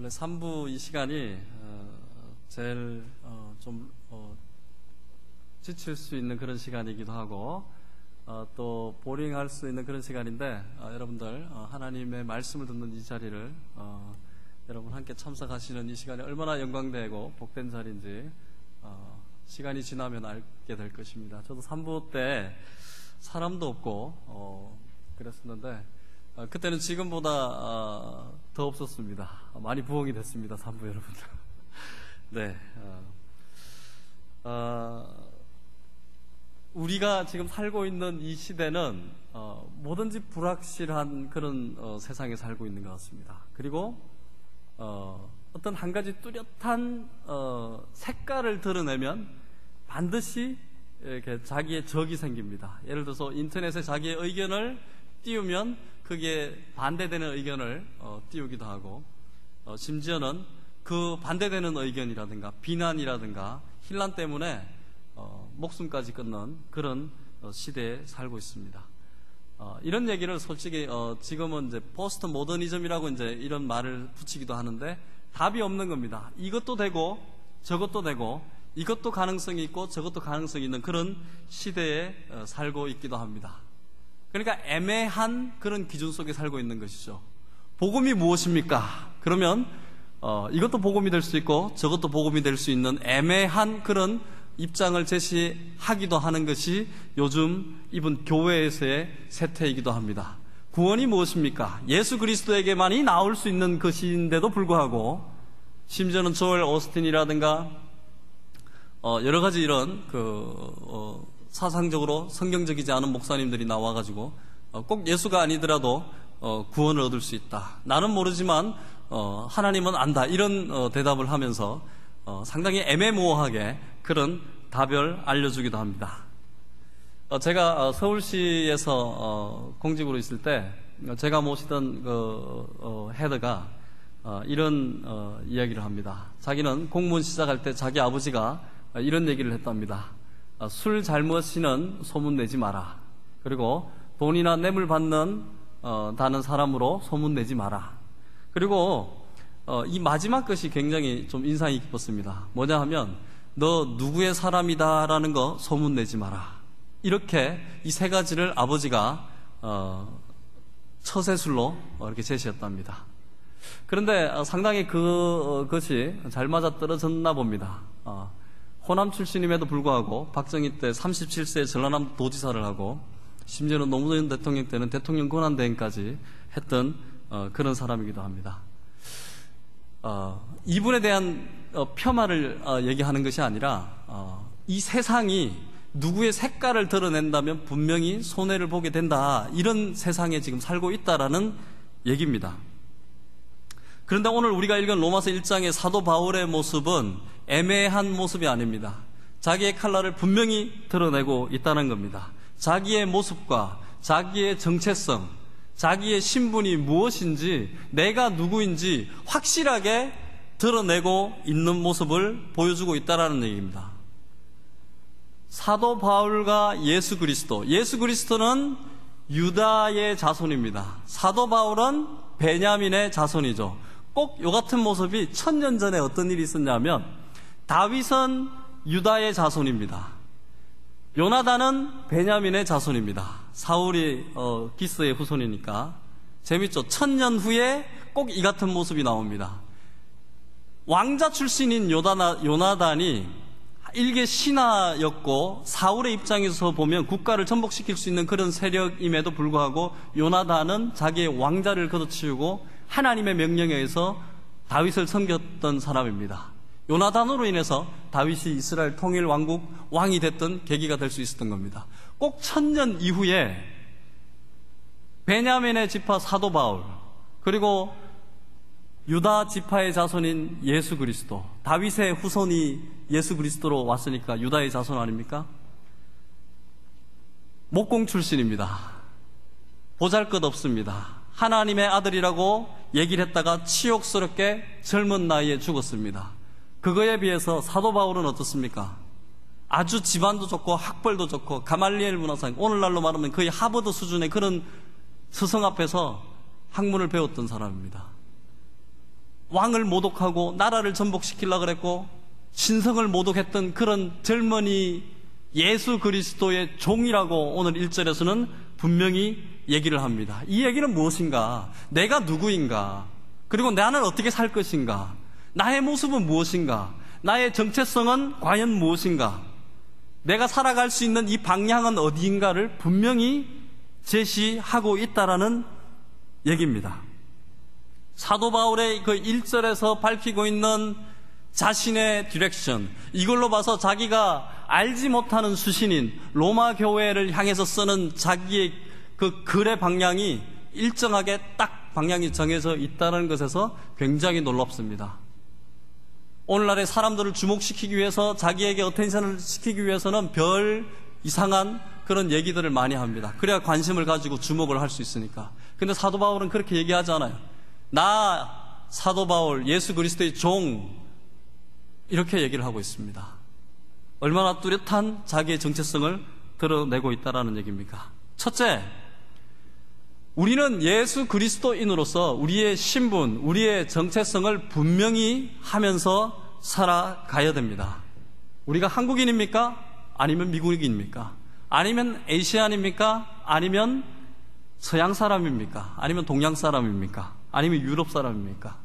원래 3부 이 시간이 제일 좀 지칠 수 있는 그런 시간이기도 하고 또 보링할 수 있는 그런 시간인데 여러분들 하나님의 말씀을 듣는 이 자리를 여러분 함께 참석하시는 이 시간이 얼마나 영광되고 복된 자리인지 시간이 지나면 알게 될 것입니다. 저도 3부 때 사람도 없고 그랬었는데 그때는 지금보다 더 없었습니다. 많이 부흥이 됐습니다. 3부 여러분들. 네. 우리가 지금 살고 있는 이 시대는 뭐든지 불확실한 그런 세상에 살고 있는 것 같습니다. 그리고 어떤 한 가지 뚜렷한 색깔을 드러내면 반드시 이렇게 자기의 적이 생깁니다. 예를 들어서 인터넷에 자기의 의견을 띄우면 그게 반대되는 의견을 띄우기도 하고 심지어는 그 반대되는 의견이라든가 비난이라든가 혼란 때문에 목숨까지 끊는 그런 시대에 살고 있습니다. 이런 얘기를 솔직히 지금은 이제 포스트 모더니즘이라고 이제 이런 말을 붙이기도 하는데 답이 없는 겁니다. 이것도 되고 저것도 되고 이것도 가능성이 있고 저것도 가능성이 있는 그런 시대에 살고 있기도 합니다. 그러니까 애매한 그런 기준 속에 살고 있는 것이죠. 복음이 무엇입니까? 그러면 이것도 복음이 될 수 있고 저것도 복음이 될 수 있는 애매한 그런 입장을 제시하기도 하는 것이 요즘 이번 교회에서의 세태이기도 합니다. 구원이 무엇입니까? 예수 그리스도에게만이 나올 수 있는 것인데도 불구하고 심지어는 조엘 오스틴이라든가 여러 가지 이런 사상적으로 성경적이지 않은 목사님들이 나와가지고 꼭 예수가 아니더라도 구원을 얻을 수 있다. 나는 모르지만 하나님은 안다. 이런 대답을 하면서 상당히 애매모호하게 그런 답을 알려주기도 합니다. 제가 서울시에서 공직으로 있을 때 제가 모시던 헤드가 이런 이야기를 합니다. 자기는 공무원 시작할 때 자기 아버지가 이런 얘기를 했답니다. 술 잘 마시는 소문 내지 마라. 그리고 돈이나 뇌물 받는 다는 사람으로 소문 내지 마라. 그리고 이 마지막 것이 굉장히 좀 인상이 깊었습니다. 뭐냐 하면 너 누구의 사람이다 라는 거 소문 내지 마라. 이렇게 이 세 가지를 아버지가 처세술로 이렇게 제시했답니다. 그런데 상당히 그것이 잘 맞아떨어졌나 봅니다. 호남 출신임에도 불구하고 박정희 때 37세에 전라남 도지사를 하고 심지어는 노무현 대통령 때는 대통령 권한대행까지 했던 그런 사람이기도 합니다. 이분에 대한 폄하를 얘기하는 것이 아니라 이 세상이 누구의 색깔을 드러낸다면 분명히 손해를 보게 된다. 이런 세상에 지금 살고 있다라는 얘기입니다. 그런데 오늘 우리가 읽은 로마서 1장의 사도 바울의 모습은 애매한 모습이 아닙니다. 자기의 칼날을 분명히 드러내고 있다는 겁니다. 자기의 모습과 자기의 정체성, 자기의 신분이 무엇인지, 내가 누구인지 확실하게 드러내고 있는 모습을 보여주고 있다는 얘기입니다. 사도 바울과 예수 그리스도는 유다의 자손입니다. 사도 바울은 베냐민의 자손이죠. 꼭 요 같은 모습이 1000년 전에 어떤 일이 있었냐면 다윗은 유다의 자손입니다. 요나단은 베냐민의 자손입니다. 사울이 기스의 후손이니까 재밌죠. 1000년 후에 꼭 이 같은 모습이 나옵니다. 왕자 출신인 요나단이 일개 신하였고 사울의 입장에서 보면 국가를 전복시킬 수 있는 그런 세력임에도 불구하고 요나단은 자기의 왕자를 걷어치우고 하나님의 명령에 의해서 다윗을 섬겼던 사람입니다. 요나단으로 인해서 다윗이 이스라엘 통일 왕국 왕이 됐던 계기가 될 수 있었던 겁니다. 꼭 1000년 이후에 베냐민의 지파 사도 바울, 그리고 유다 지파의 자손인 예수 그리스도, 다윗의 후손이 예수 그리스도로 왔으니까 유다의 자손 아닙니까? 목공 출신입니다. 보잘것없습니다. 하나님의 아들이라고 얘기를 했다가 치욕스럽게 젊은 나이에 죽었습니다. 그거에 비해서 사도 바울은 어떻습니까? 아주 집안도 좋고 학벌도 좋고 가말리엘 문화상, 오늘날로 말하면 거의 하버드 수준의 그런 스승 앞에서 학문을 배웠던 사람입니다. 왕을 모독하고 나라를 전복시키려고 그랬고 신성을 모독했던 그런 젊은이 예수 그리스도의 종이라고 오늘 1절에서는 분명히 얘기를 합니다. 이 얘기는 무엇인가? 내가 누구인가? 그리고 나는 어떻게 살 것인가? 나의 모습은 무엇인가? 나의 정체성은 과연 무엇인가? 내가 살아갈 수 있는 이 방향은 어디인가를 분명히 제시하고 있다라는 얘기입니다. 사도 바울의 그 1절에서 밝히고 있는 자신의 디렉션, 이걸로 봐서 자기가 알지 못하는 수신인 로마 교회를 향해서 쓰는 자기의 그 글의 방향이 일정하게 딱 방향이 정해져 있다는 것에서 굉장히 놀랍습니다. 오늘날의 사람들을 주목시키기 위해서, 자기에게 어텐션을 시키기 위해서는 별 이상한 그런 얘기들을 많이 합니다. 그래야 관심을 가지고 주목을 할 수 있으니까. 근데 사도 바울은 그렇게 얘기하지 않아요. 나 사도 바울 예수 그리스도의 종, 이렇게 얘기를 하고 있습니다. 얼마나 뚜렷한 자기의 정체성을 드러내고 있다는 얘기입니까? 첫째, 우리는 예수 그리스도인으로서 우리의 신분, 우리의 정체성을 분명히 하면서 살아가야 됩니다. 우리가 한국인입니까? 아니면 미국인입니까? 아니면 아시안입니까? 아니면 서양 사람입니까? 아니면 동양 사람입니까? 아니면 유럽 사람입니까?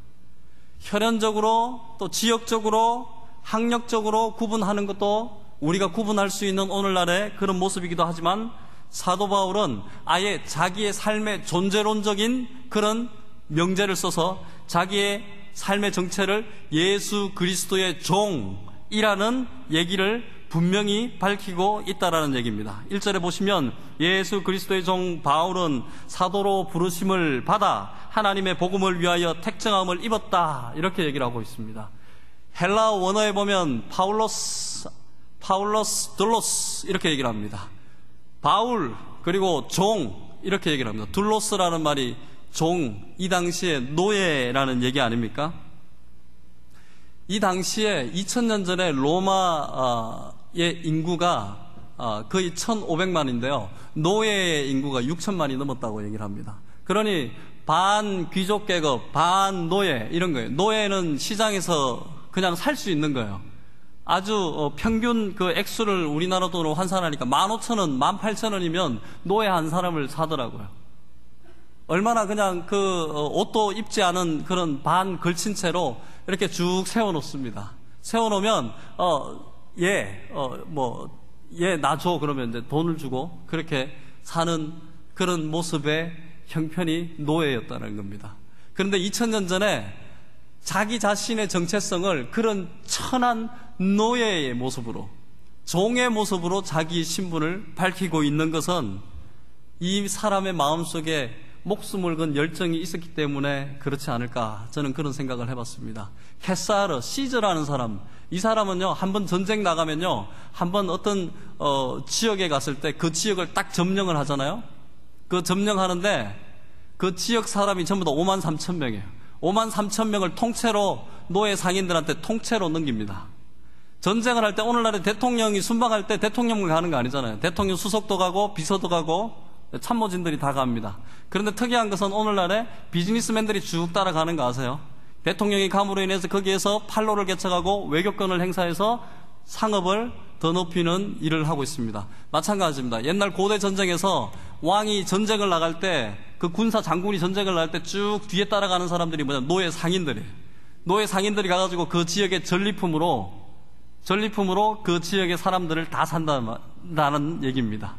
혈연적으로 또 지역적으로 학력적으로 구분하는 것도 우리가 구분할 수 있는 오늘날의 그런 모습이기도 하지만, 사도 바울은 아예 자기의 삶의 존재론적인 그런 명제를 써서 자기의 삶의 정체를 예수 그리스도의 종이라는 얘기를 분명히 밝히고 있다라는 얘기입니다. 1절에 보시면 예수 그리스도의 종 바울은 사도로 부르심을 받아 하나님의 복음을 위하여 택정함을 입었다, 이렇게 얘기를 하고 있습니다. 헬라 원어에 보면 파울로스 둘로스 이렇게 얘기를 합니다. 바울 그리고 종 이렇게 얘기를 합니다. 둘로스라는 말이 종, 이 당시에 노예라는 얘기 아닙니까? 이 당시에 2000년 전에 로마의 인구가 거의 1500만인데요. 노예의 인구가 6000만이 넘었다고 얘기를 합니다. 그러니 반 귀족 계급, 반 노예, 이런 거예요. 노예는 시장에서 그냥 살 수 있는 거예요. 아주 평균 그 액수를 우리나라 돈으로 환산하니까 15,000원, 18,000원이면 노예 한 사람을 사더라고요. 얼마나 그냥 그 옷도 입지 않은 그런 반 걸친 채로 이렇게 쭉 세워놓습니다. 세워놓으면 얘 나 줘 그러면 이제 돈을 주고 그렇게 사는 그런 모습의 형편이 노예였다는 겁니다. 그런데 2000년 전에 자기 자신의 정체성을 그런 천한 노예의 모습으로, 종의 모습으로 자기 신분을 밝히고 있는 것은 이 사람의 마음속에 목숨을 건 열정이 있었기 때문에 그렇지 않을까, 저는 그런 생각을 해봤습니다. 케사르, 시저라는 사람, 이 사람은요, 한번 전쟁 나가면요, 한번 어떤 지역에 갔을 때 그 지역을 딱 점령을 하잖아요. 그 점령하는데 그 지역 사람이 전부 다 53,000명이에요. 53,000명을 통째로 노예 상인들한테 통째로 넘깁니다. 전쟁을 할 때, 오늘날에 대통령이 순방할 때 대통령만 가는 거 아니잖아요. 대통령 수석도 가고 비서도 가고 참모진들이 다 갑니다. 그런데 특이한 것은 오늘날에 비즈니스맨들이 쭉 따라가는 거 아세요? 대통령이 감으로 인해서 거기에서 판로를 개척하고 외교권을 행사해서 상업을 더 높이는 일을 하고 있습니다. 마찬가지입니다. 옛날 고대 전쟁에서 왕이 전쟁을 나갈 때, 그 군사 장군이 전쟁을 나갈 때 쭉 뒤에 따라가는 사람들이 뭐냐, 노예 상인들이에요. 노예 상인들이 가가지고 그 지역의 전리품으로 그 지역의 사람들을 다 산다는 얘기입니다.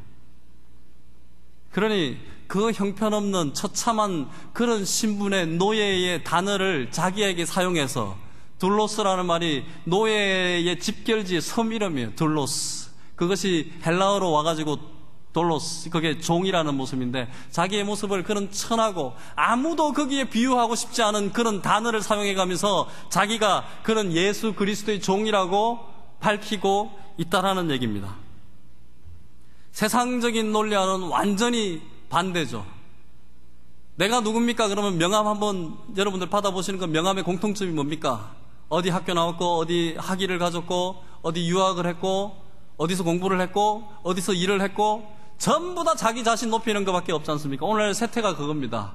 그러니 그 형편없는 처참한 그런 신분의 노예의 단어를 자기에게 사용해서, 둘로스라는 말이 노예의 집결지의 섬 이름이에요. 둘로스. 그것이 헬라어로 와가지고 돌로스, 그게 종이라는 모습인데, 자기의 모습을 그런 천하고 아무도 거기에 비유하고 싶지 않은 그런 단어를 사용해가면서 자기가 그런 예수 그리스도의 종이라고 밝히고 있다라는 얘기입니다. 세상적인 논리와는 완전히 반대죠. 내가 누굽니까? 그러면 명함 한번 여러분들 받아보시는 건 명함의 공통점이 뭡니까? 어디 학교 나왔고, 어디 학위를 가졌고, 어디 유학을 했고, 어디서 공부를 했고, 어디서 일을 했고, 전부 다 자기 자신 높이는 것밖에 없지 않습니까? 오늘 세태가 그겁니다.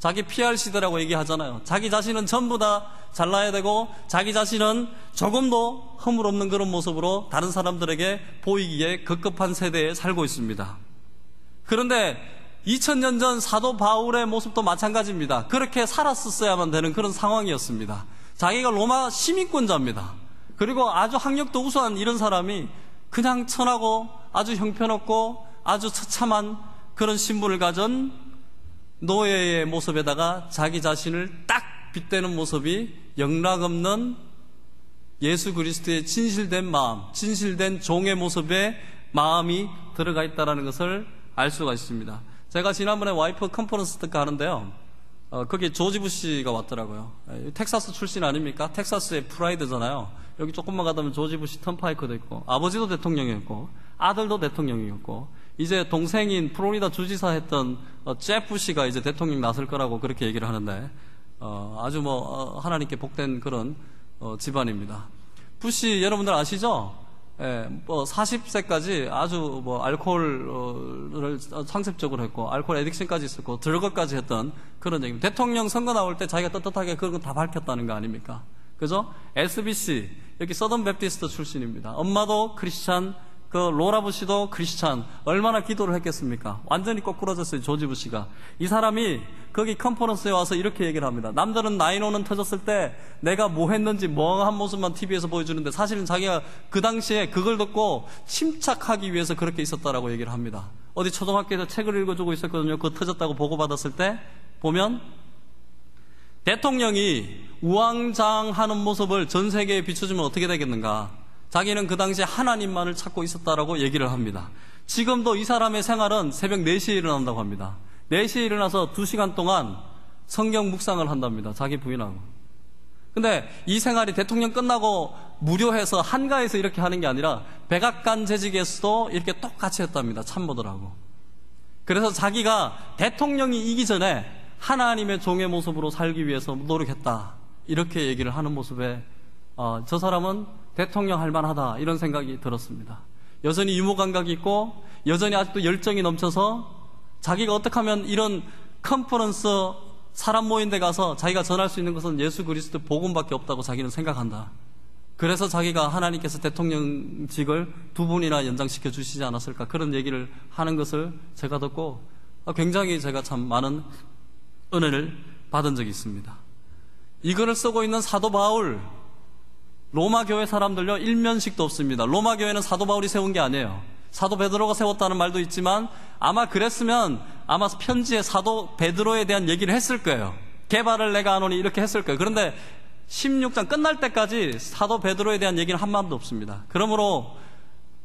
자기 PR 시대라고 얘기하잖아요. 자기 자신은 전부 다 잘나야 되고 자기 자신은 조금도 허물 없는 그런 모습으로 다른 사람들에게 보이기에 급급한 세대에 살고 있습니다. 그런데 2000년 전 사도 바울의 모습도 마찬가지입니다. 그렇게 살았었어야만 되는 그런 상황이었습니다. 자기가 로마 시민권자입니다. 그리고 아주 학력도 우수한 이런 사람이 그냥 천하고 아주 형편없고 아주 처참한 그런 신분을 가진 노예의 모습에다가 자기 자신을 딱 빗대는 모습이 영락없는 예수 그리스도의 진실된 마음, 진실된 종의 모습에 마음이 들어가 있다는 것을 알 수가 있습니다. 제가 지난번에 와이프 컨퍼런스 특가 하는데요. 거기 조지 부시가 왔더라고요. 텍사스 출신 아닙니까? 텍사스의 프라이드잖아요. 여기 조금만 가다 보면 조지 부시 턴파이커도 있고, 아버지도 대통령이었고, 아들도 대통령이었고, 이제 동생인 플로리다 주지사 했던 제프 부시가 이제 대통령 나설 거라고 그렇게 얘기를 하는데, 아주 하나님께 복된 그런 집안입니다. 부시 여러분들 아시죠? 40세까지 아주 알코올을 상습적으로 했고, 알코올 애딕션까지 있었고, 드러그까지 했던 그런 얘기입니다. 대통령 선거 나올 때 자기가 떳떳하게 그런 거 다 밝혔다는 거 아닙니까? 그죠? SBC, 여기 서던 베프티스트 출신입니다. 엄마도 크리스찬, 그 로라 부시도 크리스찬. 얼마나 기도를 했겠습니까? 완전히 거꾸러졌어요, 조지 부시가. 이 사람이 거기 컨퍼런스에 와서 이렇게 얘기를 합니다. 남들은 9/11 터졌을 때 내가 뭐 했는지 멍한 모습만 TV에서 보여주는데 사실은 자기가 그 당시에 그걸 듣고 침착하기 위해서 그렇게 있었다라고 얘기를 합니다. 어디 초등학교에서 책을 읽어주고 있었거든요. 그거 터졌다고 보고받았을 때 보면 대통령이 우왕좌왕하는 모습을 전 세계에 비춰주면 어떻게 되겠는가? 자기는 그 당시에 하나님만을 찾고 있었다라고 얘기를 합니다. 지금도 이 사람의 생활은 새벽 4시에 일어난다고 합니다. 4시에 일어나서 2시간 동안 성경 묵상을 한답니다. 자기 부인하고. 근데 이 생활이 대통령 끝나고 무료해서 한가해서 이렇게 하는 게 아니라 백악관 재직에서도 이렇게 똑같이 했답니다. 참모들하고. 그래서 자기가 대통령이 이기 전에 하나님의 종의 모습으로 살기 위해서 노력했다. 이렇게 얘기를 하는 모습에 저 사람은 대통령 할 만하다 이런 생각이 들었습니다. 여전히 유머 감각이 있고 여전히 아직도 열정이 넘쳐서 자기가 어떻게 하면 이런 컨퍼런스 사람 모인 데 가서 자기가 전할 수 있는 것은 예수 그리스도 복음밖에 없다고 자기는 생각한다. 그래서 자기가 하나님께서 대통령직을 2분이나 연장시켜 주시지 않았을까 그런 얘기를 하는 것을 제가 듣고 굉장히 제가 참 많은 은혜를 받은 적이 있습니다. 이 글을 쓰고 있는 사도 바울, 로마 교회 사람들요, 일면식도 없습니다. 로마 교회는 사도 바울이 세운 게 아니에요. 사도 베드로가 세웠다는 말도 있지만 아마 그랬으면 아마 편지에 사도 베드로에 대한 얘기를 했을 거예요. 개발을 내가 하노니 이렇게 했을 거예요. 그런데 16장 끝날 때까지 사도 베드로에 대한 얘기는 한마디도 없습니다. 그러므로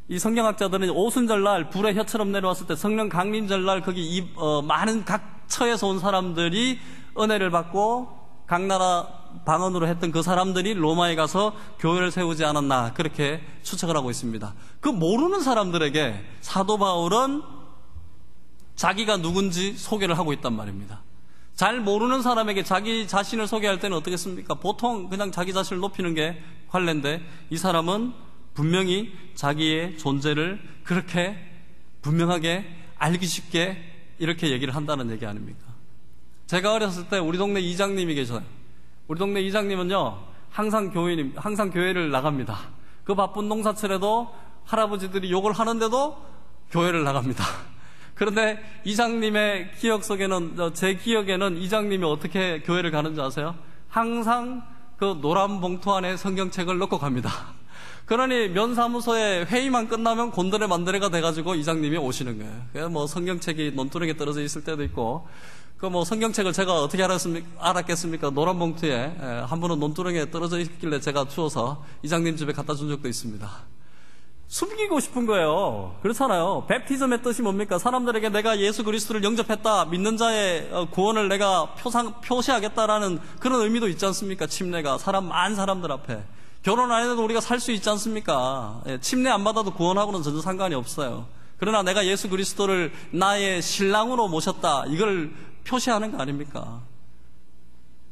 이 성경학자들은 오순절날 불의 혀처럼 내려왔을 때 성령 강림절날 거기 많은 각 처에서 온 사람들이 은혜를 받고 각 나라 방언으로 했던 그 사람들이 로마에 가서 교회를 세우지 않았나 그렇게 추측을 하고 있습니다. 그 모르는 사람들에게 사도 바울은 자기가 누군지 소개를 하고 있단 말입니다. 잘 모르는 사람에게 자기 자신을 소개할 때는 어떻게 습니까? 보통 그냥 자기 자신을 높이는 게 관례인데 이 사람은 분명히 자기의 존재를 그렇게 분명하게 알기 쉽게 이렇게 얘기를 한다는 얘기 아닙니까? 제가 어렸을 때 우리 동네 이장님이 계셔요. 우리 동네 이장님은요, 항상 교회를 나갑니다. 그 바쁜 농사철에도 할아버지들이 욕을 하는데도 교회를 나갑니다. 그런데 이장님의 기억 속에는, 제 기억에는 이장님이 어떻게 교회를 가는지 아세요? 항상 그 노란 봉투 안에 성경책을 넣고 갑니다. 그러니 면사무소에 회의만 끝나면 곤드레 만드레가 돼가지고 이장님이 오시는 거예요. 그래서 뭐 성경책이 논두렁에 떨어져 있을 때도 있고, 그 뭐 성경책을 제가 어떻게 알았겠습니까? 노란 봉투에 한 번은 논두렁에 떨어져 있길래 제가 주워서 이장님 집에 갖다 준 적도 있습니다. 숨기고 싶은 거예요. 그렇잖아요. 베프티즘의 뜻이 뭡니까? 사람들에게 내가 예수 그리스도를 영접했다, 믿는 자의 구원을 내가 표시하겠다라는 그런 의미도 있지 않습니까? 침례가 많은 사람들 앞에 결혼 안 해도 우리가 살 수 있지 않습니까? 침례 안 받아도 구원하고는 전혀 상관이 없어요. 그러나 내가 예수 그리스도를 나의 신랑으로 모셨다, 이걸 표시하는 거 아닙니까?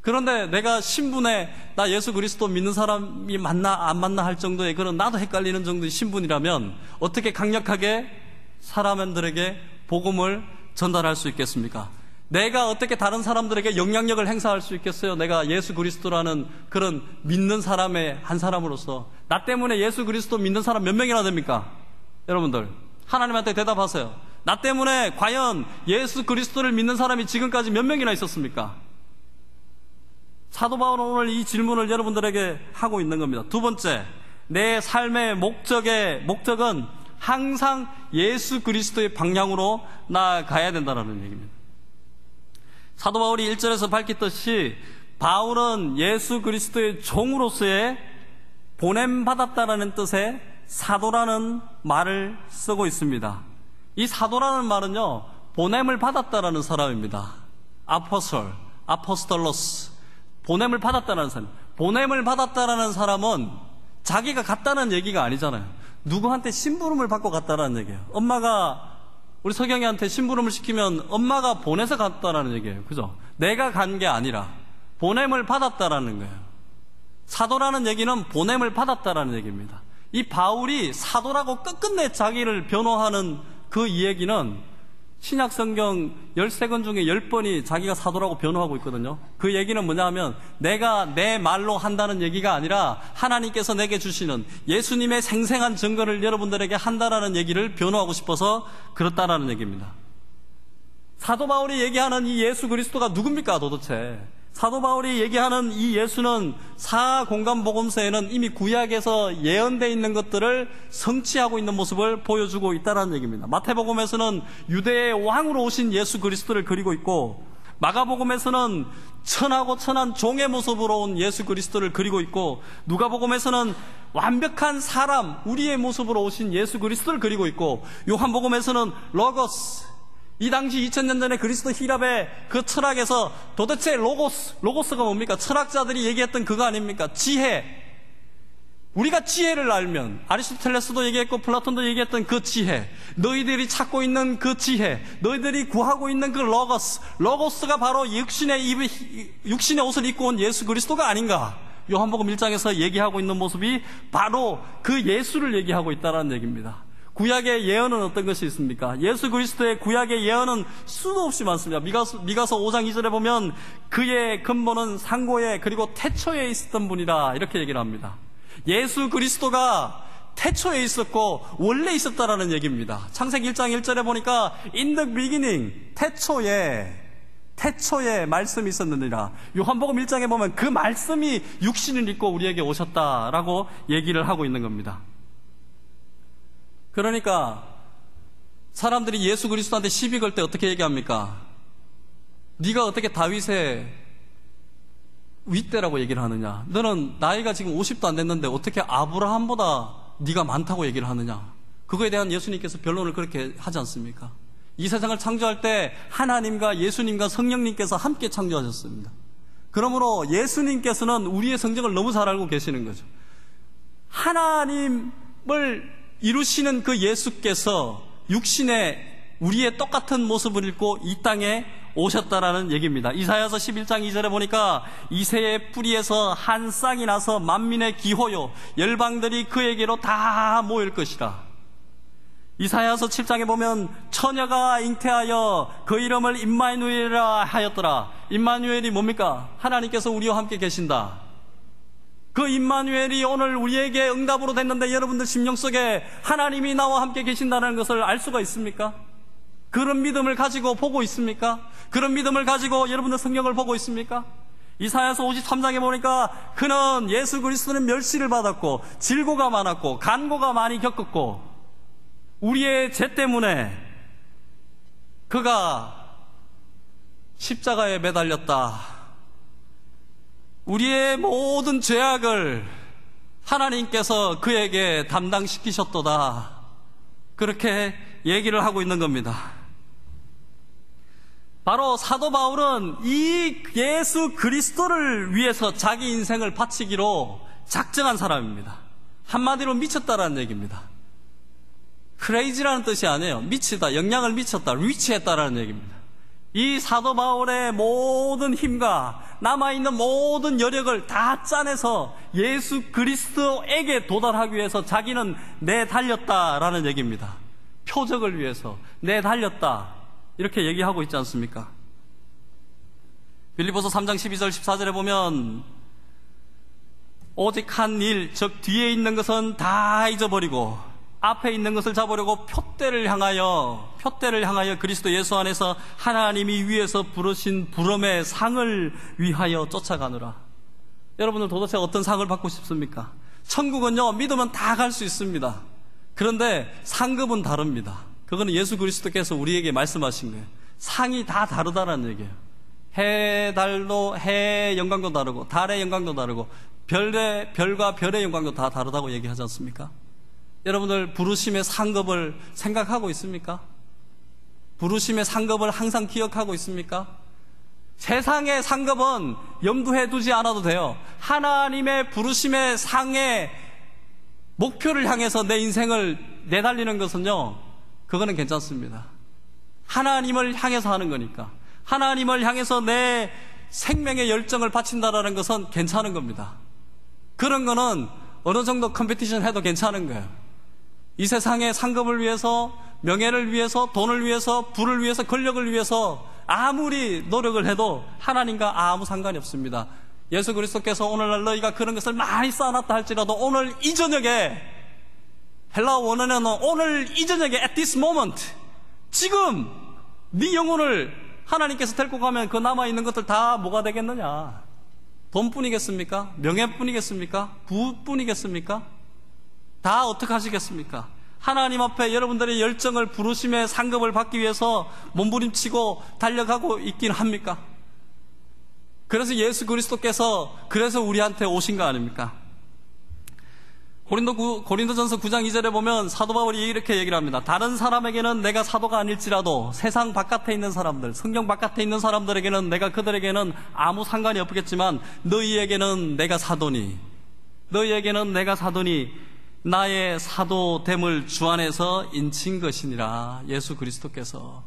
그런데 내가 신분에 나 예수 그리스도 믿는 사람이 맞나 안 맞나 할 정도의 그런 나도 헷갈리는 정도의 신분이라면 어떻게 강력하게 사람들에게 복음을 전달할 수 있겠습니까? 내가 어떻게 다른 사람들에게 영향력을 행사할 수 있겠어요? 내가 예수 그리스도라는 그런 믿는 사람의 한 사람으로서. 나 때문에 예수 그리스도 믿는 사람 몇 명이나 됩니까? 여러분들 하나님한테 대답하세요. 나 때문에 과연 예수 그리스도를 믿는 사람이 지금까지 몇 명이나 있었습니까? 사도 바울은 오늘 이 질문을 여러분들에게 하고 있는 겁니다. 두 번째, 내 삶의 목적은 항상 예수 그리스도의 방향으로 나아가야 된다는 얘기입니다. 사도 바울이 1절에서 밝혔듯이 바울은 예수 그리스도의 종으로서의 보냄받았다라는 뜻의 사도라는 말을 쓰고 있습니다. 이 사도라는 말은요, 보냄을 받았다라는 사람입니다. 아포스톨로스, 보냄을 받았다라는 사람. 보냄을 받았다라는 사람은 자기가 갔다는 얘기가 아니잖아요. 누구한테 심부름을 받고 갔다라는 얘기예요. 엄마가 우리 석영이한테 심부름을 시키면 엄마가 보내서 갔다라는 얘기예요. 그죠? 내가 간 게 아니라 보냄을 받았다라는 거예요. 사도라는 얘기는 보냄을 받았다라는 얘기입니다. 이 바울이 사도라고 끝끝내 자기를 변호하는 그 이야기는 신약 성경 13권 중에 10번이 자기가 사도라고 변호하고 있거든요. 그 얘기는 뭐냐 하면 내가 내 말로 한다는 얘기가 아니라 하나님께서 내게 주시는 예수님의 생생한 증거를 여러분들에게 한다라는 얘기를 변호하고 싶어서 그렇다라는 얘기입니다. 사도 바울이 얘기하는 이 예수 그리스도가 누굽니까 도대체? 사도 바울이 얘기하는 이 예수는 사공간복음서에는 이미 구약에서 예언되어 있는 것들을 성취하고 있는 모습을 보여주고 있다는 얘기입니다. 마태복음에서는 유대의 왕으로 오신 예수 그리스도를 그리고 있고, 마가복음에서는 천하고 천한 종의 모습으로 온 예수 그리스도를 그리고 있고, 누가복음에서는 완벽한 사람, 우리의 모습으로 오신 예수 그리스도를 그리고 있고, 요한복음에서는 로고스, 이 당시 2000년 전에 그리스도 히랍의 그 철학에서 도대체 로고스가 뭡니까? 철학자들이 얘기했던 그거 아닙니까? 지혜. 우리가 지혜를 알면, 아리스토텔레스도 얘기했고 플라톤도 얘기했던 그 지혜, 너희들이 찾고 있는 그 지혜, 너희들이 구하고 있는 그 로고스가 바로 육신의 옷을 입고 온 예수 그리스도가 아닌가? 요한복음 1장에서 얘기하고 있는 모습이 바로 그 예수를 얘기하고 있다는 얘기입니다. 구약의 예언은 어떤 것이 있습니까? 예수 그리스도의 구약의 예언은 수도 없이 많습니다. 미가서 5장 2절에 보면 그의 근본은 상고에 그리고 태초에 있었던 분이다, 이렇게 얘기를 합니다. 예수 그리스도가 태초에 있었고 원래 있었다라는 얘기입니다. 창세기 1장 1절에 보니까 In the beginning, 태초에 말씀이 있었느니라. 요한복음 1장에 보면 그 말씀이 육신을 입고 우리에게 오셨다라고 얘기를 하고 있는 겁니다. 그러니까 사람들이 예수 그리스도한테 시비 걸 때 어떻게 얘기합니까? 네가 어떻게 다윗의 윗대라고 얘기를 하느냐? 너는 나이가 지금 50도 안 됐는데 어떻게 아브라함보다 네가 많다고 얘기를 하느냐? 그거에 대한 예수님께서 변론을 그렇게 하지 않습니까? 이 세상을 창조할 때 하나님과 예수님과 성령님께서 함께 창조하셨습니다. 그러므로 예수님께서는 우리의 성정을 너무 잘 알고 계시는 거죠. 하나님을 이루시는 그 예수께서 육신의 우리의 똑같은 모습을 입고 이 땅에 오셨다라는 얘기입니다. 이사야서 11장 2절에 보니까 이새의 뿌리에서 한 쌍이 나서 만민의 기호요, 열방들이 그에게로 다 모일 것이라. 이사야서 7장에 보면 처녀가 잉태하여 그 이름을 임마누엘이라 하였더라. 임마누엘이 뭡니까? 하나님께서 우리와 함께 계신다. 그 임마누엘이 오늘 우리에게 응답으로 됐는데 여러분들 심령 속에 하나님이 나와 함께 계신다는 것을 알 수가 있습니까? 그런 믿음을 가지고 보고 있습니까? 그런 믿음을 가지고 여러분들 성경을 보고 있습니까? 이사야서 53장에 보니까 그는 예수 그리스도는 멸시를 받았고 질고가 많았고 간고가 많이 겪었고 우리의 죄 때문에 그가 십자가에 매달렸다. 우리의 모든 죄악을 하나님께서 그에게 담당시키셨도다. 그렇게 얘기를 하고 있는 겁니다. 바로 사도 바울은 이 예수 그리스도를 위해서 자기 인생을 바치기로 작정한 사람입니다. 한마디로 미쳤다라는 얘기입니다. 크레이지라는 뜻이 아니에요. 미치다, 영향을 미쳤다, 리치했다라는 얘기입니다. 이 사도 바울의 모든 힘과 남아있는 모든 여력을 다 짜내서 예수 그리스도에게 도달하기 위해서 자기는 내달렸다라는 얘기입니다. 표적을 위해서 내달렸다, 이렇게 얘기하고 있지 않습니까? 빌립보서 3장 12절 14절에 보면 오직 한 일, 즉 뒤에 있는 것은 다 잊어버리고 앞에 있는 것을 잡으려고 표대를 향하여 그리스도 예수 안에서 하나님이 위에서 부르신 부름의 상을 위하여 쫓아가느라. 여러분들 도대체 어떤 상을 받고 싶습니까? 천국은요, 믿으면 다 갈 수 있습니다. 그런데 상급은 다릅니다. 그거는 예수 그리스도께서 우리에게 말씀하신 거예요. 상이 다 다르다는 얘기예요. 해의 영광도 다르고 달의 영광도 다르고 별과 별의 영광도 다 다르다고 얘기하지 않습니까? 여러분들 부르심의 상급을 생각하고 있습니까? 부르심의 상급을 항상 기억하고 있습니까? 세상의 상급은 염두에 두지 않아도 돼요. 하나님의 부르심의 상의 목표를 향해서 내 인생을 내달리는 것은요, 그거는 괜찮습니다. 하나님을 향해서 하는 거니까. 하나님을 향해서 내 생명의 열정을 바친다라는 것은 괜찮은 겁니다. 그런 거는 어느 정도 컴피티션 해도 괜찮은 거예요. 이 세상의 상급을 위해서, 명예를 위해서, 돈을 위해서, 부를 위해서, 권력을 위해서 아무리 노력을 해도 하나님과 아무 상관이 없습니다. 예수 그리스도께서 오늘날 너희가 그런 것을 많이 쌓아놨다 할지라도 오늘 이 저녁에, 헬라어 원어는 오늘 이 저녁에 at this moment, 지금 네 영혼을 하나님께서 데리고 가면 그 남아있는 것들 다 뭐가 되겠느냐? 돈뿐이겠습니까? 명예뿐이겠습니까? 부뿐이겠습니까? 다 어떻게 하시겠습니까? 하나님 앞에 여러분들의 열정을 부르심의 상급을 받기 위해서 몸부림치고 달려가고 있긴 합니까? 그래서 예수 그리스도께서 그래서 우리한테 오신 거 아닙니까? 고린도전서 9장 2절에 보면 사도 바울이 이렇게 얘기를 합니다. 다른 사람에게는 내가 사도가 아닐지라도 세상 바깥에 있는 사람들, 성경 바깥에 있는 사람들에게는 내가 그들에게는 아무 상관이 없겠지만 너희에게는 내가 사도니 나의 사도됨을 주 안에서 인친 것이니라. 예수 그리스도께서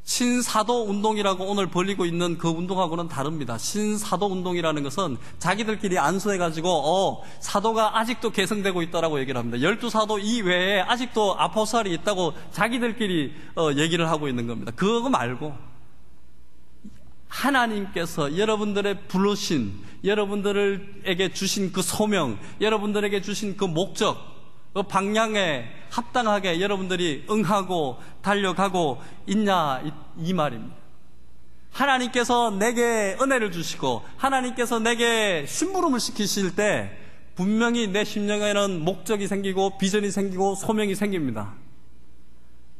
신사도 운동이라고 오늘 벌리고 있는 그 운동하고는 다릅니다. 신사도 운동이라는 것은 자기들끼리 안수해가지고 사도가 아직도 계승되고 있다라고 얘기를 합니다. 12사도 이외에 아직도 아포스톨이 있다고 자기들끼리 얘기를 하고 있는 겁니다. 그거 말고 하나님께서 여러분들의 부르신, 여러분들에게 주신 그 소명, 여러분들에게 주신 그 목적, 그 방향에 합당하게 여러분들이 응하고 달려가고 있냐, 이 말입니다. 하나님께서 내게 은혜를 주시고 하나님께서 내게 심부름을 시키실 때 분명히 내 심령에는 목적이 생기고 비전이 생기고 소명이 생깁니다.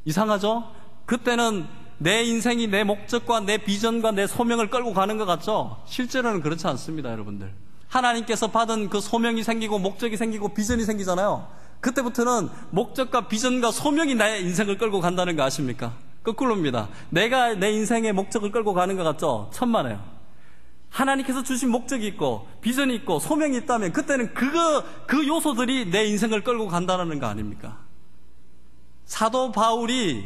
이상하죠? 그때는 내 인생이 내 목적과 내 비전과 내 소명을 끌고 가는 것 같죠? 실제로는 그렇지 않습니다, 여러분들. 하나님께서 받은 그 소명이 생기고 목적이 생기고 비전이 생기잖아요. 그때부터는 목적과 비전과 소명이 나의 인생을 끌고 간다는 거 아십니까? 거꾸로입니다. 내가 내 인생의 목적을 끌고 가는 것 같죠? 천만에요. 하나님께서 주신 목적이 있고 비전이 있고 소명이 있다면 그때는 그 요소들이 내 인생을 끌고 간다는 거 아닙니까? 사도 바울이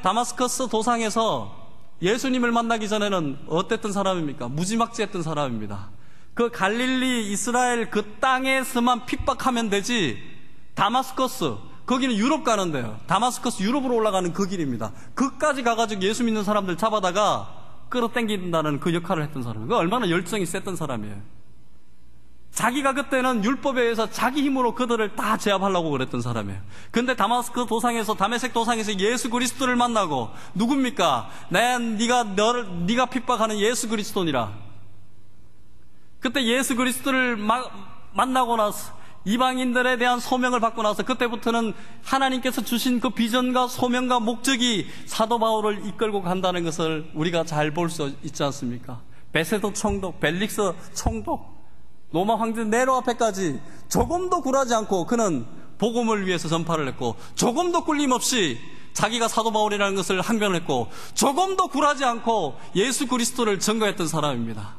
다마스커스 도상에서 예수님을 만나기 전에는 어땠던 사람입니까? 무지막지했던 사람입니다. 그 갈릴리 이스라엘 그 땅에서만 핍박하면 되지, 다마스커스, 거기는 유럽 가는데요. 다마스커스 유럽으로 올라가는 그 길입니다. 그까지 가가지고 예수 믿는 사람들 잡아다가 끌어당긴다는 그 역할을 했던 사람이에요. 그 얼마나 열정이 셌던 사람이에요. 자기가 그때는 율법에 의해서 자기 힘으로 그들을 다 제압하려고 그랬던 사람이에요. 근데 다메섹 도상에서 예수 그리스도를 만나고, 누굽니까? 네가 핍박하는 예수 그리스도니라. 그때 예수 그리스도를 만나고 나서 이방인들에 대한 소명을 받고 나서 그때부터는 하나님께서 주신 그 비전과 소명과 목적이 사도 바울을 이끌고 간다는 것을 우리가 잘 볼 수 있지 않습니까? 베세도 총독, 벨릭스 총독, 로마 황제 네로 앞에까지 조금도 굴하지 않고 그는 복음을 위해서 전파를 했고, 조금도 꿀림없이 자기가 사도 바울이라는 것을 항변을 했고, 조금도 굴하지 않고 예수 그리스도를 증거했던 사람입니다.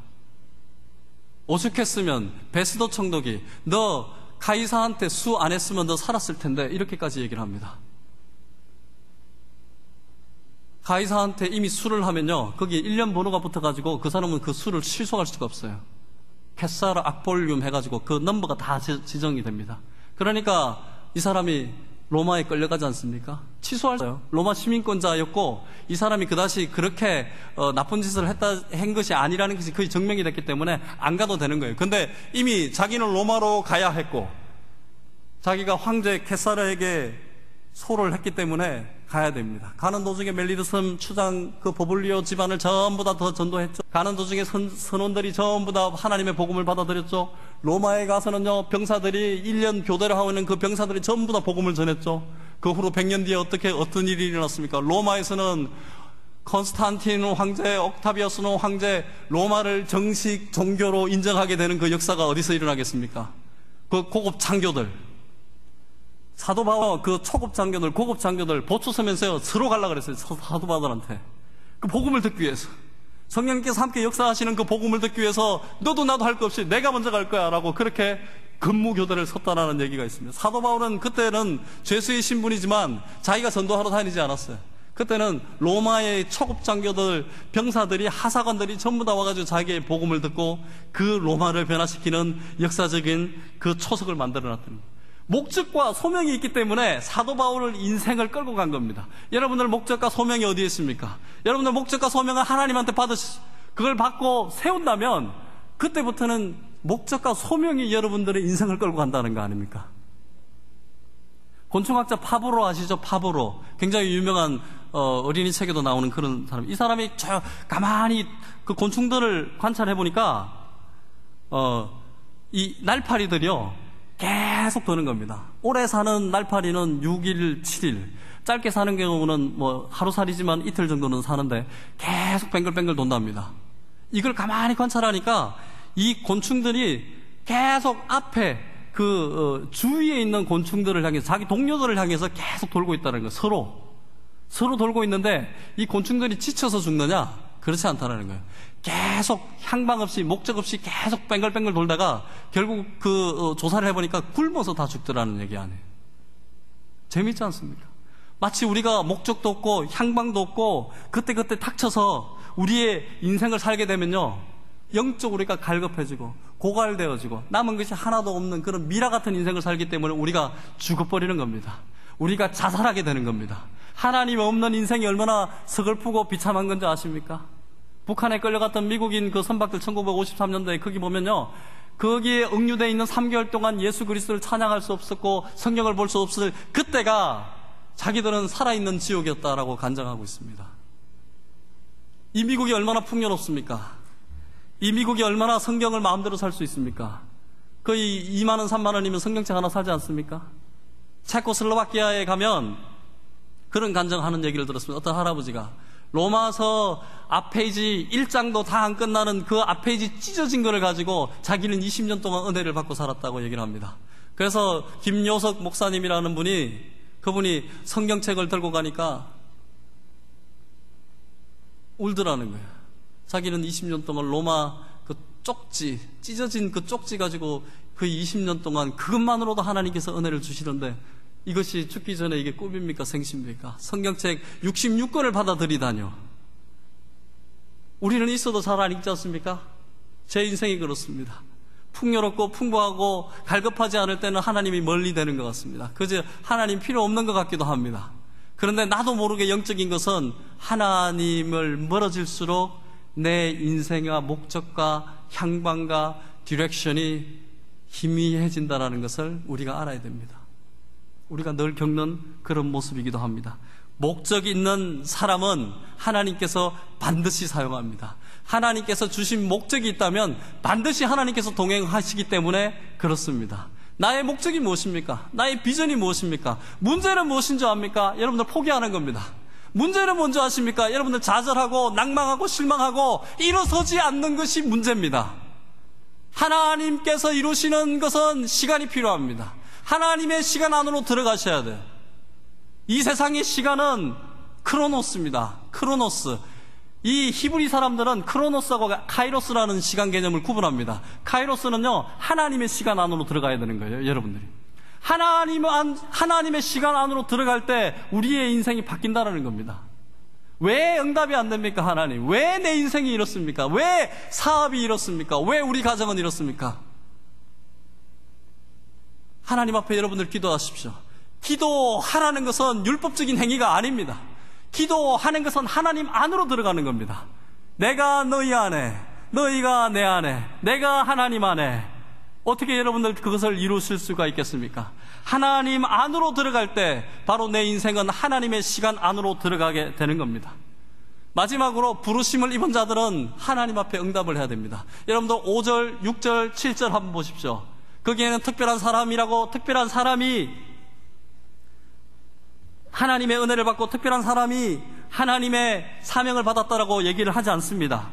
오죽했으면 베스도 총독이 너 가이사한테 수 안 했으면 너 살았을 텐데 이렇게까지 얘기를 합니다. 가이사한테 이미 수를 하면요, 거기 1년 번호가 붙어가지고 그 사람은 그 수를 취소할 수가 없어요. 캐사르 악볼륨 해가지고 그 넘버가 다 지정이 됩니다. 그러니까 이 사람이 로마에 끌려가지 않습니까? 취소하죠. 로마 시민권자였고 이 사람이 그다시 그렇게 나쁜 짓을 한 것이 아니라는 것이 거의 증명이 됐기 때문에 안 가도 되는 거예요. 근데 이미 자기는 로마로 가야 했고 자기가 황제 케사르에게 소를 했기 때문에 가야 됩니다. 가는 도중에 멜리드섬 추장 그 버블리오 집안을 전부 다 전도했죠. 가는 도중에 선원들이 전부 다 하나님의 복음을 받아들였죠. 로마에 가서는요, 병사들이 1년 교대를 하고 있는 그 병사들이 전부 다 복음을 전했죠. 그 후로 100년 뒤에 어떤 일이 일어났습니까? 로마에서는 컨스탄틴 황제, 옥타비아스 황제, 로마를 정식 종교로 인정하게 되는 그 역사가 어디서 일어나겠습니까? 그 고급 장교들, 사도 바울 그 초급 장교들, 고급 장교들 보초 서면서 서로 가려고 그랬어요. 사도 바울한테. 그 복음을 듣기 위해서. 성령님께서 함께 역사하시는 그 복음을 듣기 위해서 너도 나도 할 것 없이 내가 먼저 갈 거야 라고 그렇게 근무교대를 섰다라는 얘기가 있습니다. 사도 바울은 그때는 죄수의 신분이지만 자기가 전도하러 다니지 않았어요. 그때는 로마의 초급 장교들, 병사들이, 하사관들이 전부 다 와가지고 자기의 복음을 듣고 그 로마를 변화시키는 역사적인 그 초석을 만들어놨다는 거예요. 목적과 소명이 있기 때문에 사도 바울을 인생을 끌고 간 겁니다. 여러분들 목적과 소명이 어디에 있습니까? 여러분들 목적과 소명을 하나님한테 그걸 받고 세운다면 그때부터는 목적과 소명이 여러분들의 인생을 끌고 간다는 거 아닙니까? 곤충학자 파브로 아시죠? 파브로. 굉장히 유명한 어린이 책에도 나오는 그런 사람. 이 사람이 가만히 그 곤충들을 관찰해 보니까 이 날파리들이요 계속 도는 겁니다. 오래 사는 날파리는 6일, 7일, 짧게 사는 경우는 뭐 하루살이지만 이틀 정도는 사는데 계속 뱅글뱅글 돈답니다. 이걸 가만히 관찰하니까 이 곤충들이 계속 앞에 주위에 있는 곤충들을 향해서, 자기 동료들을 향해서 계속 돌고 있다는 거예요. 서로 돌고 있는데 이 곤충들이 지쳐서 죽느냐? 그렇지 않다는 거예요. 계속 향방 없이, 목적 없이 계속 뱅글뱅글 돌다가 결국 조사를 해보니까 굶어서 다 죽더라는 얘기 아니에요. 재밌지 않습니까? 마치 우리가 목적도 없고 향방도 없고 그때그때 닥쳐서 우리의 인생을 살게 되면요, 영적으로 우리가 갈급해지고 고갈되어지고 남은 것이 하나도 없는 그런 미라 같은 인생을 살기 때문에 우리가 죽어버리는 겁니다. 우리가 자살하게 되는 겁니다. 하나님 없는 인생이 얼마나 서글프고 비참한 건지 아십니까? 북한에 끌려갔던 미국인 그 선박들 1953년도에 거기 보면요, 거기에 억류되어 있는 3개월 동안 예수 그리스도를 찬양할 수 없었고 성경을 볼 수 없을 그때가 자기들은 살아있는 지옥이었다라고 간증하고 있습니다. 이 미국이 얼마나 풍요롭습니까? 이 미국이 얼마나 성경을 마음대로 살 수 있습니까? 거의 2만 원, 3만 원이면 성경책 하나 사지 않습니까? 체코슬로바키아에 가면 그런 간증하는 얘기를 들었습니다. 어떤 할아버지가 로마서 앞페이지 1장도 다 안 끝나는 그 앞페이지 찢어진 거를 가지고 자기는 20년 동안 은혜를 받고 살았다고 얘기를 합니다. 그래서 김요석 목사님이라는 그분이 성경책을 들고 가니까 울더라는 거예요. 자기는 20년 동안 로마 그 쪽지, 찢어진 그 쪽지 가지고 그 20년 동안 그것만으로도 하나님께서 은혜를 주시는데 이것이 죽기 전에 이게 꿈입니까? 생시입니까? 성경책 66권을 받아들이다뇨. 우리는 있어도 잘 안 읽지 않습니까? 제 인생이 그렇습니다. 풍요롭고 풍부하고 갈급하지 않을 때는 하나님이 멀리 되는 것 같습니다. 그저 하나님 필요 없는 것 같기도 합니다. 그런데 나도 모르게 영적인 것은 하나님을 멀어질수록 내 인생과 목적과 향방과 디렉션이 희미해진다는 것을 우리가 알아야 됩니다. 우리가 늘 겪는 그런 모습이기도 합니다. 목적 있는 사람은 하나님께서 반드시 사용합니다. 하나님께서 주신 목적이 있다면 반드시 하나님께서 동행하시기 때문에 그렇습니다. 나의 목적이 무엇입니까? 나의 비전이 무엇입니까? 문제는 무엇인 줄 압니까? 여러분들 포기하는 겁니다. 문제는 뭔지 아십니까? 여러분들 좌절하고 낭망하고 실망하고 일어서지 않는 것이 문제입니다. 하나님께서 이루시는 것은 시간이 필요합니다. 하나님의 시간 안으로 들어가셔야 돼요. 이 세상의 시간은 크로노스입니다. 크로노스. 이 히브리 사람들은 크로노스하고 카이로스라는 시간 개념을 구분합니다. 카이로스는요, 하나님의 시간 안으로 들어가야 되는 거예요, 여러분들이. 하나님의 시간 안으로 들어갈 때 우리의 인생이 바뀐다는 겁니다. 왜 응답이 안 됩니까, 하나님? 왜 내 인생이 이렇습니까? 왜 사업이 이렇습니까? 왜 우리 가정은 이렇습니까? 하나님 앞에 여러분들 기도하십시오. 기도하라는 것은 율법적인 행위가 아닙니다. 기도하는 것은 하나님 안으로 들어가는 겁니다. 내가 너희 안에, 너희가 내 안에, 내가 하나님 안에. 어떻게 여러분들 그것을 이루실 수가 있겠습니까? 하나님 안으로 들어갈 때 바로 내 인생은 하나님의 시간 안으로 들어가게 되는 겁니다. 마지막으로 부르심을 입은 자들은 하나님 앞에 응답을 해야 됩니다. 여러분들 5절, 6절, 7절 한번 보십시오. 거기에는 특별한 사람이라고, 특별한 사람이 하나님의 은혜를 받고 특별한 사람이 하나님의 사명을 받았다라고 얘기를 하지 않습니다.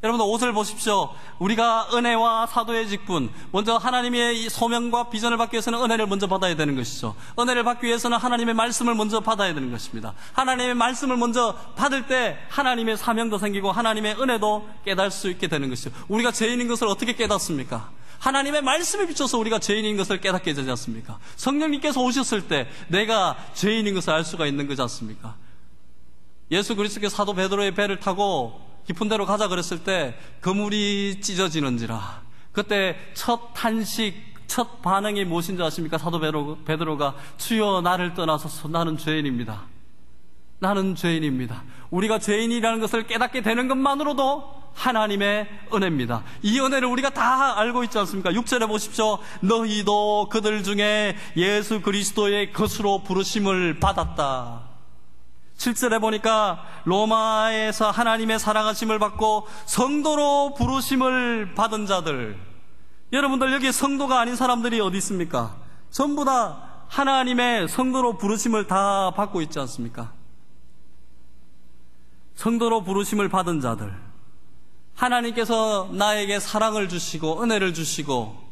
여러분들 5절 보십시오. 우리가 은혜와 사도의 직분, 먼저 하나님의 소명과 비전을 받기 위해서는 은혜를 먼저 받아야 되는 것이죠. 은혜를 받기 위해서는 하나님의 말씀을 먼저 받아야 되는 것입니다. 하나님의 말씀을 먼저 받을 때 하나님의 사명도 생기고 하나님의 은혜도 깨달을 수 있게 되는 것이죠. 우리가 죄인인 것을 어떻게 깨닫습니까? 하나님의 말씀에 비춰서 우리가 죄인인 것을 깨닫게 되지 않습니까? 성령님께서 오셨을 때 내가 죄인인 것을 알 수가 있는 거지 않습니까? 예수 그리스도께서 사도 베드로의 배를 타고 깊은 데로 가자 그랬을 때 그물이 찢어지는지라. 그때 첫 탄식, 첫 반응이 무엇인지 아십니까? 사도 베드로가 주여 나를 떠나소서, 나는 죄인입니다. 나는 죄인입니다. 우리가 죄인이라는 것을 깨닫게 되는 것만으로도 하나님의 은혜입니다. 이 은혜를 우리가 다 알고 있지 않습니까? 6절에 보십시오. 너희도 그들 중에 예수 그리스도의 것으로 부르심을 받았다. 7절에 보니까 로마에서 하나님의 사랑하심을 받고 성도로 부르심을 받은 자들. 여러분들 여기 성도가 아닌 사람들이 어디 있습니까? 전부 다 하나님의 성도로 부르심을 다 받고 있지 않습니까? 성도로 부르심을 받은 자들. 하나님께서 나에게 사랑을 주시고 은혜를 주시고,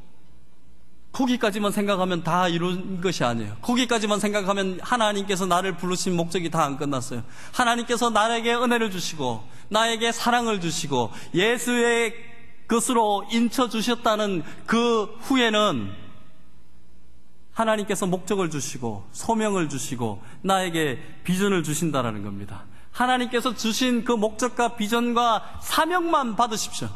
거기까지만 생각하면 다 이룬 것이 아니에요. 거기까지만 생각하면 하나님께서 나를 부르신 목적이 다 안 끝났어요. 하나님께서 나에게 은혜를 주시고 나에게 사랑을 주시고 예수의 것으로 인쳐주셨다는 그 후에는 하나님께서 목적을 주시고 소명을 주시고 나에게 비전을 주신다라는 겁니다. 하나님께서 주신 그 목적과 비전과 사명만 받으십시오.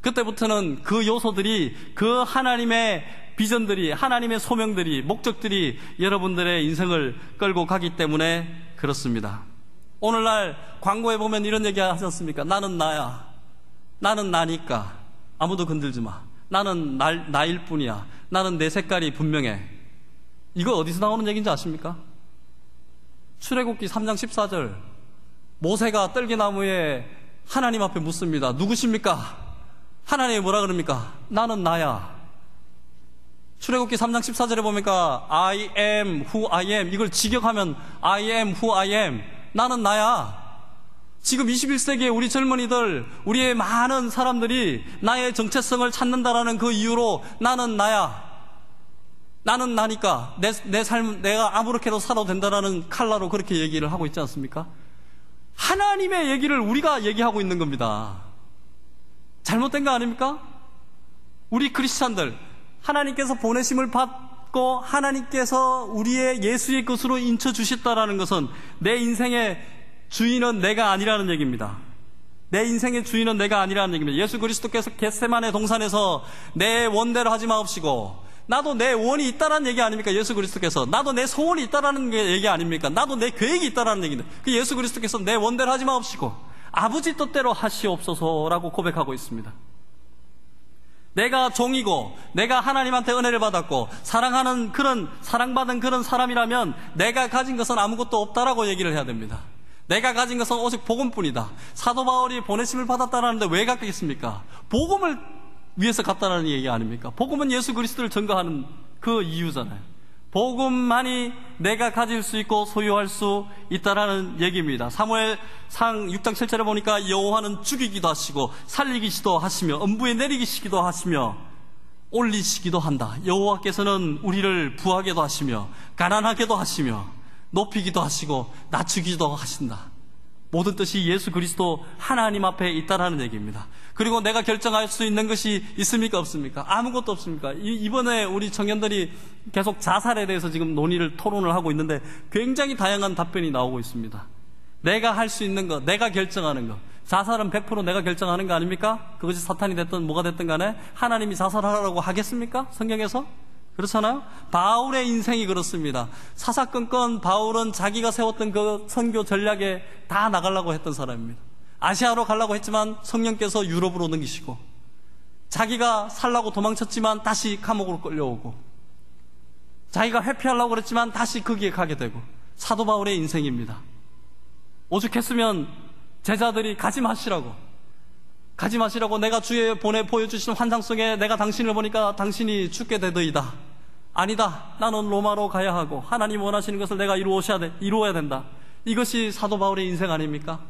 그때부터는 그 요소들이, 그 하나님의 비전들이, 하나님의 소명들이, 목적들이 여러분들의 인생을 끌고 가기 때문에 그렇습니다. 오늘날 광고에 보면 이런 얘기 하지 않습니까? 나는 나야. 나는 나니까 아무도 건들지 마. 나는 나일 뿐이야. 나는 내 색깔이 분명해. 이거 어디서 나오는 얘기인지 아십니까? 출애굽기 3장 14절. 모세가 떨기나무에 하나님 앞에 묻습니다. 누구십니까? 하나님이 뭐라 그럽니까? 나는 나야. 출애굽기 3장 14절에 보니까 I am who I am, 이걸 직역하면 I am who I am, 나는 나야. 지금 21세기에 우리 젊은이들, 우리의 많은 사람들이 나의 정체성을 찾는다라는 그 이유로 나는 나야, 나는 나니까 내 삶 내가 아무렇게도 살아도 된다라는 칼라로 그렇게 얘기를 하고 있지 않습니까? 하나님의 얘기를 우리가 얘기하고 있는 겁니다. 잘못된 거 아닙니까? 우리 크리스찬들, 하나님께서 보내심을 받고 하나님께서 우리의 예수의 것으로 인쳐주셨다라는 것은 내 인생의 주인은 내가 아니라는 얘기입니다. 내 인생의 주인은 내가 아니라는 얘기입니다. 예수 그리스도께서 겟세마네 동산에서 내 원대로 하지 마옵시고, 나도 내 원이 있다라는 얘기 아닙니까? 예수 그리스도께서 나도 내 소원이 있다라는 얘기 아닙니까? 나도 내 계획이 있다라는 얘기입니다. 그 예수 그리스도께서 내 원대로 하지 마옵시고 아버지 뜻대로 하시옵소서라고 고백하고 있습니다. 내가 종이고 내가 하나님한테 은혜를 받았고 사랑받은 그런 사람이라면 내가 가진 것은 아무것도 없다라고 얘기를 해야 됩니다. 내가 가진 것은 오직 복음뿐이다. 사도 바울이 보내심을 받았다라는데 왜 갔겠습니까? 복음을 위해서 갔다라는 얘기 아닙니까? 복음은 예수 그리스도를 증거하는 그 이유잖아요. 복음만이 내가 가질 수 있고 소유할 수 있다라는 얘기입니다. 사무엘상 6장 7절에 보니까 여호와는 죽이기도 하시고 살리기도 하시며 엄부에 내리시기도 하시며 올리시기도 한다. 여호와께서는 우리를 부하게도 하시며 가난하게도 하시며 높이기도 하시고 낮추기도 하신다. 모든 뜻이 예수 그리스도 하나님 앞에 있다라는 얘기입니다. 그리고 내가 결정할 수 있는 것이 있습니까? 없습니까? 아무것도 없습니까? 이번에 우리 청년들이 계속 자살에 대해서 지금 토론을 하고 있는데 굉장히 다양한 답변이 나오고 있습니다. 내가 할 수 있는 것, 내가 결정하는 것. 자살은 100% 내가 결정하는 거 아닙니까? 그것이 사탄이 됐든 뭐가 됐든 간에 하나님이 자살하라고 하겠습니까? 성경에서? 그렇잖아요? 바울의 인생이 그렇습니다. 사사건건 바울은 자기가 세웠던 그 선교 전략에 다 나가려고 했던 사람입니다. 아시아로 가려고 했지만 성령께서 유럽으로 넘기시고, 자기가 살라고 도망쳤지만 다시 감옥으로 끌려오고, 자기가 회피하려고 그랬지만 다시 거기에 가게 되고, 사도 바울의 인생입니다. 오죽했으면 제자들이 가지 마시라고 내가 주에 보여주신 환상 속에 내가 당신을 보니까 당신이 죽게 되더이다. 아니다, 나는 로마로 가야 하고 하나님 원하시는 것을 내가 이루어야 된다. 이것이 사도 바울의 인생 아닙니까?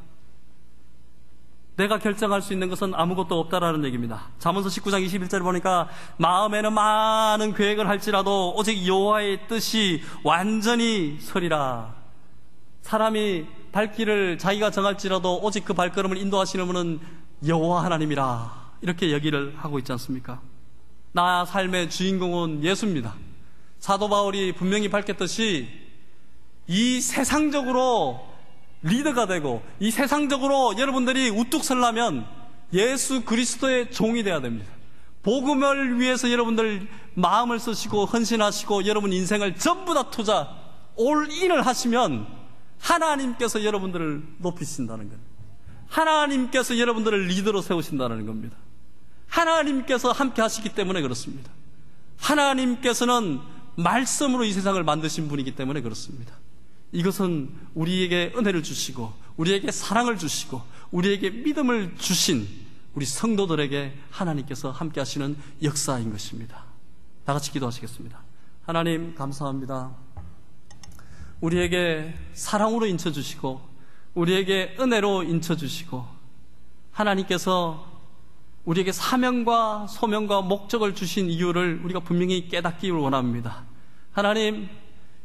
내가 결정할 수 있는 것은 아무것도 없다라는 얘기입니다. 잠언서 19장 21절을 보니까 마음에는 많은 계획을 할지라도 오직 여호와의 뜻이 완전히 서리라. 사람이 발길을 자기가 정할지라도 오직 그 발걸음을 인도하시는 분은 여호와 하나님이라, 이렇게 얘기를 하고 있지 않습니까? 나 삶의 주인공은 예수입니다. 사도 바울이 분명히 밝혔듯이 이 세상적으로 리더가 되고 이 세상적으로 여러분들이 우뚝 서려면 예수 그리스도의 종이 되어야 됩니다. 복음을 위해서 여러분들 마음을 쓰시고 헌신하시고 여러분 인생을 전부 다 올인을 하시면 하나님께서 여러분들을 높이신다는 겁니다. 하나님께서 여러분들을 리더로 세우신다는 겁니다. 하나님께서 함께 하시기 때문에 그렇습니다. 하나님께서는 말씀으로 이 세상을 만드신 분이기 때문에 그렇습니다. 이것은 우리에게 은혜를 주시고 우리에게 사랑을 주시고 우리에게 믿음을 주신 우리 성도들에게 하나님께서 함께 하시는 역사인 것입니다. 다 같이 기도하시겠습니다. 하나님 감사합니다. 우리에게 사랑으로 인쳐주시고 우리에게 은혜로 인쳐주시고 하나님께서 우리에게 사명과 소명과 목적을 주신 이유를 우리가 분명히 깨닫기를 원합니다. 하나님,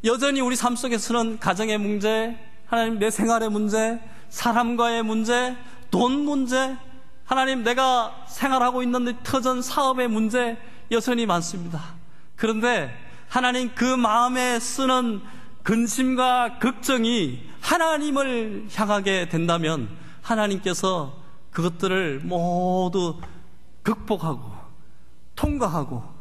여전히 우리 삶 속에서는 가정의 문제, 하나님 내 생활의 문제, 사람과의 문제, 돈 문제, 하나님 내가 생활하고 있는 터전 사업의 문제 여전히 많습니다. 그런데 하나님 그 마음에 쓰는 근심과 걱정이 하나님을 향하게 된다면 하나님께서 그것들을 모두 극복하고 통과하고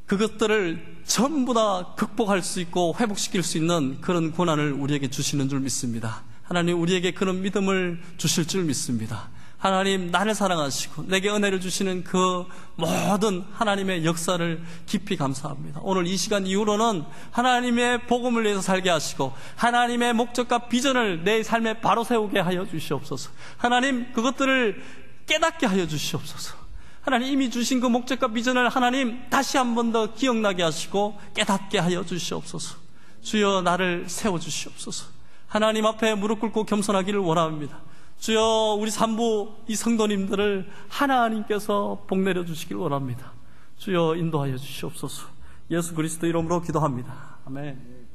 그것들을 전부 다 극복할 수 있고 회복시킬 수 있는 그런 권한을 우리에게 주시는 줄 믿습니다. 하나님 우리에게 그런 믿음을 주실 줄 믿습니다. 하나님 나를 사랑하시고 내게 은혜를 주시는 그 모든 하나님의 역사를 깊이 감사합니다. 오늘 이 시간 이후로는 하나님의 복음을 위해서 살게 하시고 하나님의 목적과 비전을 내 삶에 바로 세우게 하여 주시옵소서. 하나님 그것들을 깨닫게 하여 주시옵소서. 하나님 이미 주신 그 목적과 비전을 하나님 다시 한 번 더 기억나게 하시고 깨닫게 하여 주시옵소서. 주여 나를 세워주시옵소서. 하나님 앞에 무릎 꿇고 겸손하기를 원합니다. 주여 우리 산부 이 성도님들을 하나님께서 복내려 주시길 원합니다. 주여 인도하여 주시옵소서. 예수 그리스도 이름으로 기도합니다. 아멘.